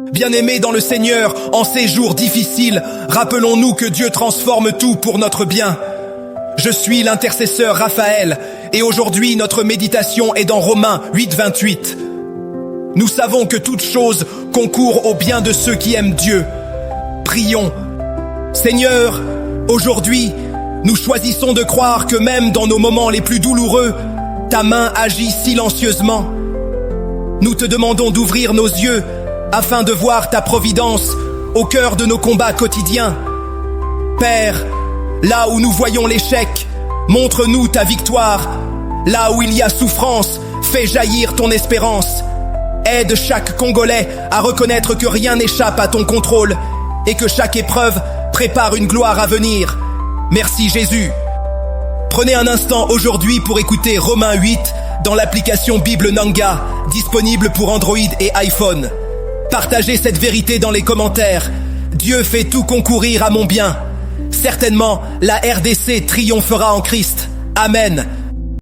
Bien-aimés dans le Seigneur, en ces jours difficiles, rappelons-nous que Dieu transforme tout pour notre bien. Je suis l'intercesseur Raphaël, et aujourd'hui notre méditation est dans Romains 8:28. Nous savons que toute chose concourt au bien de ceux qui aiment Dieu. Prions. Seigneur, aujourd'hui, nous choisissons de croire que même dans nos moments les plus douloureux, ta main agit silencieusement. Nous te demandons d'ouvrir nos yeux afin de voir ta providence au cœur de nos combats quotidiens. Père, là où nous voyons l'échec, montre-nous ta victoire. Là où il y a souffrance, fais jaillir ton espérance. Aide chaque Congolais à reconnaître que rien n'échappe à ton contrôle et que chaque épreuve prépare une gloire à venir. Merci Jésus. Prenez un instant aujourd'hui pour écouter Romains 8 dans l'application Bible Nanga, disponible pour Android et iPhone. Partagez cette vérité dans les commentaires. Dieu fait tout concourir à mon bien. Certainement, la RDC triomphera en Christ. Amen.